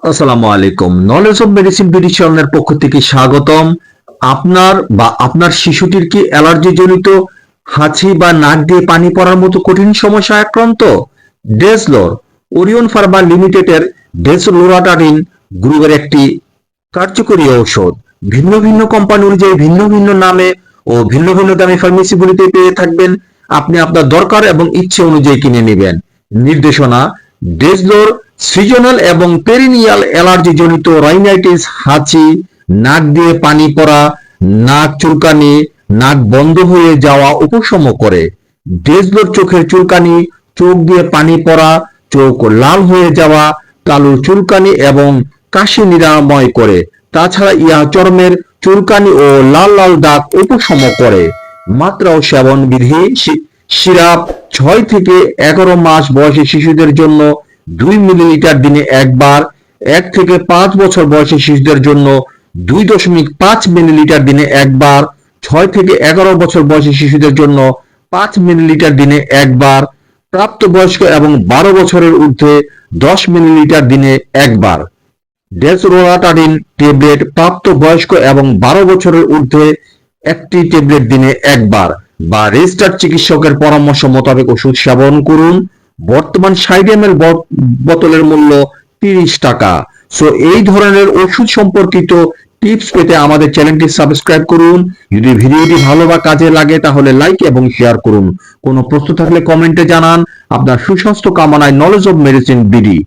আসসালামু আলাইকুম। Knowledge of medicine BD চ্যানেলের পক্ষ থেকে স্বাগতম। আপনার শিশুটির কি অ্যালার্জি জনিত হাঁচি বা নাক দিয়ে পানি পড়ার মতো কঠিন সমস্যায় আক্রান্ত? ডেজলর ওরিয়ন ফার্মা লিমিটেডের ডেজলোরাটারিন গ্রুপের একটি কার্যকরী ঔষধ। ভিন্ন ভিন্ন কোম্পানি অনুযায়ী ভিন্ন ভিন্ন নামে ও ভিন্ন ভিন্ন দামে ফার্মেসিগুলিতে পেয়ে থাকবেন। আপনি আপনার দরকার এবং ইচ্ছে অনুযায়ী কিনে নেবেন। নির্দেশনা: ডেজলোর সিজনাল এবং পেরিনিয়াল অ্যালার্জি জনিত রাইনাইটিস, হাঁচি, নাক দিয়ে পানি পড়া, নাক চুলকানি, নাক বন্ধ হয়ে যাওয়া উপশম করে। ডেজলোর চোখের চুলকানি, চোখ দিয়ে পানি পড়া, চোখ লাল হয়ে যাওয়া, তালুর চুলকানি এবং কাশি নিরাময় করে। তাছাড়া ইহা চর্মের চুলকানি ও লাল লাল দাগ উপশম করে। মাত্রা ও সেবন বিধি: সিরাপ 6 থেকে 11 মাস বয়সী শিশুদের জন্য 2 মিলিলিটার দিনে একবার, 1 থেকে 5 বছর বয়সী শিশুদের জন্য 2.5 মিলিলিটার দিনে একবার, 6 থেকে 11 বছর বয়সী শিশুদের জন্য 5 মিলিলিটার দিনে একবার, প্রাপ্তবয়স্ক এবং 12 বছরের ঊর্ধ্বে 10 মিলিলিটার দিনে একবার। ডেজলোরাটারিন ট্যাবলেট প্রাপ্তবয়স্ক এবং 12 বছরের ঊর্ধ্বে একটি ট্যাবলেট দিনে একবার বা রেজিস্টার্ড চিকিৎসকের পরামর্শ মোতাবেক ওষুধ সেবন করুন। বর্তমান 60 ml বোতলের মূল্য 30 টাকা। সো এই ধরনের ওষুধ সম্পর্কিত টিপস পেতে আমাদের চ্যানেলটি সাবস্ক্রাইব করুন। যদি ভিডিওটি ভালো বা কাজে লাগে তাহলে লাইক এবং শেয়ার করুন। কোনো প্রশ্ন থাকলে কমেন্টে জানান। আপনার সুস্বাস্থ্য কামনায় নলেজ অফ মেডিসিন বিডি।